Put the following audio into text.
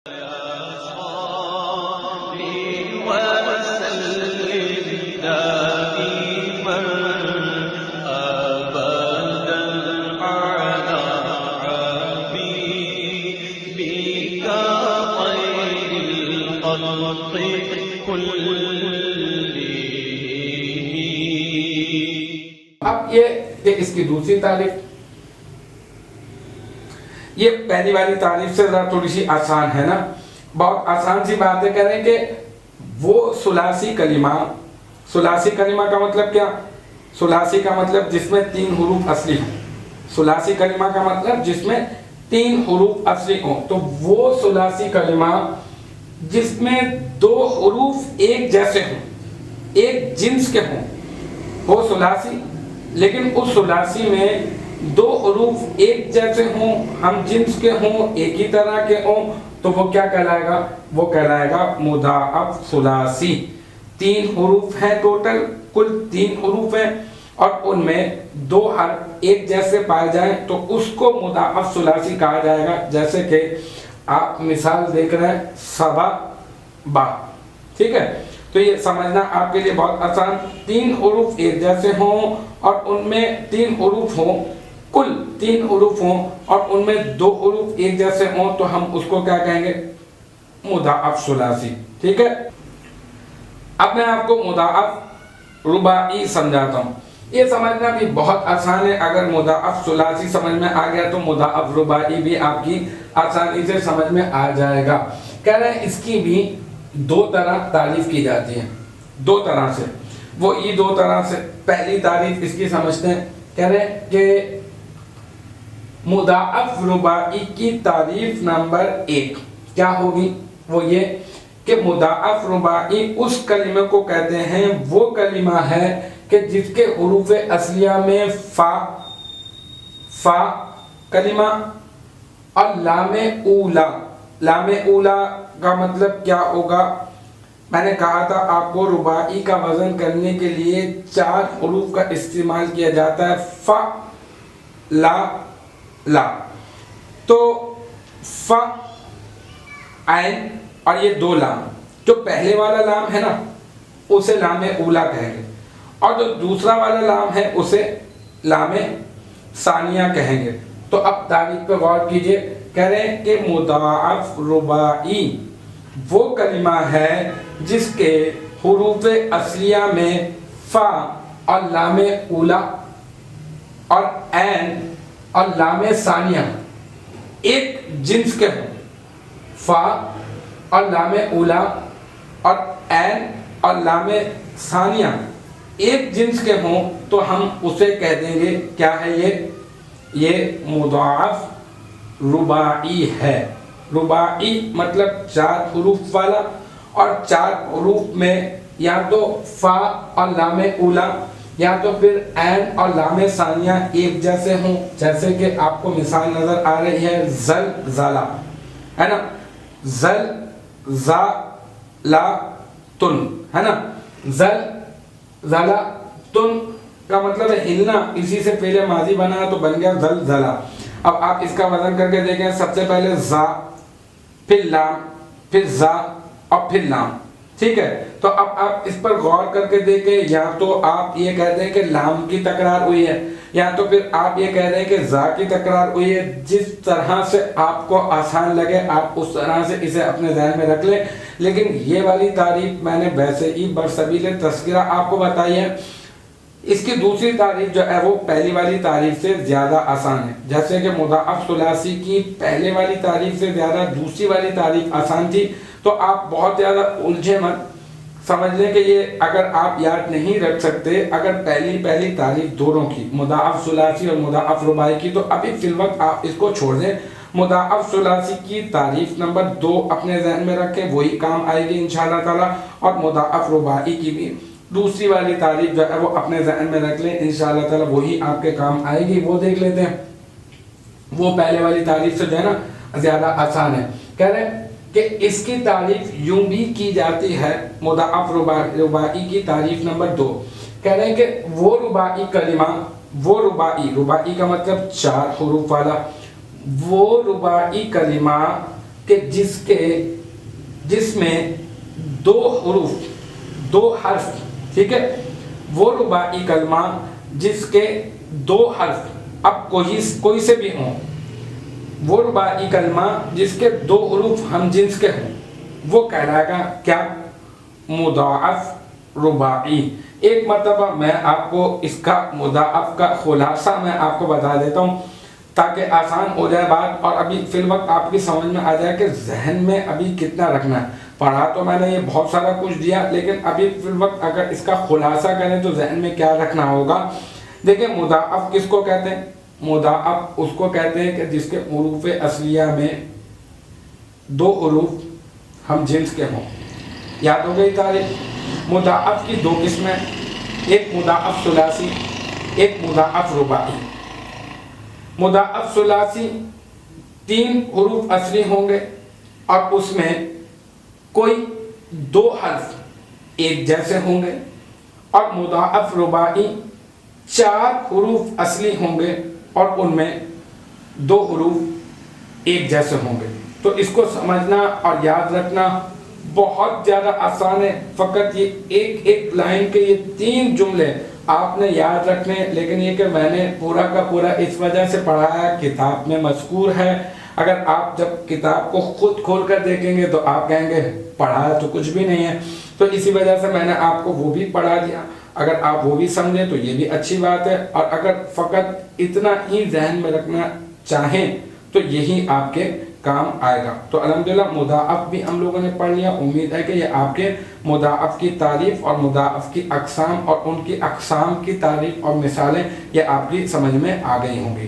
اب یہ کہ اس کی دوسری تعریف، یہ پہلی والی تعریف سے ذرا تھوڑی سی آسان ہے نا، بہت آسان سی بات ہے. کہہ رہے ہیں کہ وہ ثلاثی کلمہ، ثلاثی کلمہ کا مطلب کیا؟ ثلاثی کا مطلب جس میں 3 حروف اصلی ہوں. ثلاثی کلمہ کا مطلب جس میں 3 حروف اصلی ہوں. تو وہ ثلاثی کلمہ جس میں 2 حروف ایک جیسے ہوں، ایک جنس کے ہوں، وہ ثلاثی. لیکن اس ثلاثی میں 2 حروف ایک جیسے ہوں، ہم جنس کے ہوں، ایک ہی طرح کے ہوں، تو وہ کیا کہلائے گا؟ وہ کہلائے گا مضاعف ثلاثی. 3 حروف ہیں ٹوٹل، کل 3 حروف ہیں، اور ان میں 2 حرف ایک جیسے پائے جائیں تو اس کو مضاعف ثلاثی کہا جائے گا. جیسے کہ آپ مثال دیکھ رہے ہیں سبا با، ٹھیک ہے؟ تو یہ سمجھنا آپ کے لیے بہت آسان. 3 حروف ایک جیسے ہوں اور ان میں 3 حروف ہوں، کل 3 حروف ہوں اور ان میں 2 حروف ایک جیسے ہوں، تو ہم اس کو کیا کہیں گے؟ مضاعف ثلاثی. ٹھیک ہے؟ اب میں آپ کو مضاعف رباعی سمجھاتا ہوں. یہ سمجھنا بھی بہت آسان ہے. اگر مضاعف ثلاثی سمجھ میں آ گیا تو مضاعف رباعی بھی آپ کی آسانی سے سمجھ میں آ جائے گا. کہہ رہے ہیں اس کی بھی 2 طرح تعریف کی جاتی ہے، 2 طرح سے. وہ یہ 2 طرح سے پہلی تعریف اس کی سمجھتے ہیں. کہہ رہے ہیں کہ مضاعف رباعی کی تعریف نمبر 1 کیا ہوگی؟ وہ یہ کہ مضاعف رباعی اس کلمے کو کہتے ہیں، وہ کلمہ ہے کہ جس کے حروف اصلیہ میں فا کلمہ اور لام اولا. لام اولا کا مطلب کیا ہوگا؟ میں نے کہا تھا آپ کو رباعی کا وزن کرنے کے لیے 4 حروف کا استعمال کیا جاتا ہے، فا لا لا. تو فا عین اور یہ 2 لام، جو پہلے والا لام ہے نا اسے لام اولا کہیں گے، اور جو دوسرا والا لام ہے اسے لام ثانیہ کہیں گے. تو اب تعریف پہ غور کیجئے. کہہ رہے ہیں کہ مضاعف رباعی وہ کلمہ ہے جس کے حروف اصلیہ میں فا اور لام اولا اور عین اور لام ثانیہ ایک جنس کے ہوں. فا اور لام اولا اور عین اور لام ثانیہ ایک جنس کے ہوں تو ہم اسے کہہ دیں گے کیا ہے؟ یہ مضاعف رباعی ہے. رباعی مطلب 4 حروف والا، اور 4 حروف میں یا تو فا اور لام اولا یا تو پھر عین اور لام ثانیہ ایک جیسے ہوں. جیسے کہ آپ کو مثال نظر آ رہی ہے زلزلہ، ہے نا؟ زلزلہ تن، ہے نا؟ زلزلہ تن کا مطلب ہے ہلنا. اسی سے پہلے ماضی بنا تو بن گیا زلزلہ. اب آپ اس کا وزن کر کے دیکھیں. سب سے پہلے زا، پھر لام، پھر زا اور پھر لام. ٹھیک ہے؟ تو اب آپ اس پر غور کر کے دیکھیں. یا تو آپ یہ کہتے ہیں کہ لام کی تکرار ہوئی ہے، یا تو پھر آپ یہ کہہ رہے ہیں کہ زا کی تکرار ہوئی ہے. جس طرح سے آپ کو آسان لگے آپ اس طرح سے اسے اپنے ذہن میں رکھ لیں. لیکن یہ والی تعریف میں نے ویسے ہی برسبیل تذکرہ آپ کو بتائی ہے. اس کی دوسری تعریف جو ہے وہ پہلی والی تعریف سے زیادہ آسان ہے. جیسے کہ مضاعف ثلاثی کی پہلے والی تعریف سے زیادہ دوسری والی تعریف آسان تھی. تو آپ بہت زیادہ الجھے مت، سمجھ لیں کہ یہ اگر آپ یاد نہیں رکھ سکتے، اگر پہلی تعریف دونوں کی، مضاعف ثلاثی اور مضاعف رباعی کی، تو ابھی فی الوقت آپ اس کو چھوڑ دیں. مضاعف ثلاثی کی تعریف نمبر 2 اپنے ذہن میں رکھیں، وہی کام آئے گی انشاءاللہ تعالی. اور مضاعف رباعی کی بھی دوسری والی تعریف جو ہے وہ اپنے ذہن میں رکھ لیں، انشاءاللہ تعالی وہی آپ کے کام آئے گی. وہ دیکھ لیتے ہیں. وہ پہلے والی تعریف سے جو ہے نا زیادہ آسان ہے. کہہ رہے ہیں کہ اس کی تعریف یوں بھی کی جاتی ہے، مضاعف رباعی کی تعریف نمبر 2. کہہ رہے ہیں کہ وہ رباعی کلمہ، وہ رباعی کا مطلب 4 حروف والا، وہ رباعی کلمہ کہ جس میں 2 حروف 2 حرف، ٹھیک ہے، وہ رباعی کلمہ جس کے 2 حرف اب کوئی سے بھی ہوں، وہ رباعی کلمہ جس کے 2 حروف ہم جنس کے ہوں، وہ کہلائے گا کیا؟ مضاعف رباعی۔ ایک مرتبہ میں آپ کو اس کا مضاعف کا خلاصہ میں آپ کو بتا دیتا ہوں تاکہ آسان ہو جائے بات، اور ابھی فی الوقت آپ کی سمجھ میں آ جائے کہ ذہن میں ابھی کتنا رکھنا ہے۔ پڑھا تو میں نے یہ بہت سارا کچھ دیا، لیکن ابھی فی الوقت اگر اس کا خلاصہ کریں تو ذہن میں کیا رکھنا ہوگا۔ دیکھیں مضاعف کس کو کہتے ہیں؟ مضاعف اس کو کہتے ہیں کہ جس کے حروف اصلیہ میں 2 حروف ہم جنس کے ہوں۔ یاد ہو گئی تعریف؟ مضاعف کی 2 قسمیں، ایک مضاعف ثلاثی، ایک مضاعف رباعی۔ مضاعف ثلاثی 3 حروف اصلی ہوں گے اور اس میں کوئی 2 حرف ایک جیسے ہوں گے، اور مضاعف رباعی 4 حروف اصلی ہوں گے اور ان میں 2 حروف ایک جیسے ہوں گے۔ تو اس کو سمجھنا اور یاد رکھنا بہت زیادہ آسان ہے، فقط یہ ایک لائن کے یہ 3 جملے آپ نے یاد رکھنے، لیکن یہ کہ میں نے پورا کا پورا اس وجہ سے پڑھایا، کتاب میں مذکور ہے۔ اگر آپ جب کتاب کو خود کھول کر دیکھیں گے تو آپ کہیں گے پڑھایا تو کچھ بھی نہیں ہے، تو اسی وجہ سے میں نے آپ کو وہ بھی پڑھا دیا۔ اگر آپ وہ بھی سمجھیں تو یہ بھی اچھی بات ہے، اور اگر فقط اتنا ہی ذہن میں رکھنا چاہیں تو یہی آپ کے کام آئے گا۔ تو الحمدللہ مضاعف بھی ہم لوگوں نے پڑھ لیا۔ امید ہے کہ یہ آپ کے مضاعف کی تعریف اور مضاعف کی اقسام اور ان کی اقسام کی تعریف اور مثالیں یہ آپ کی سمجھ میں آ گئی ہوں گی۔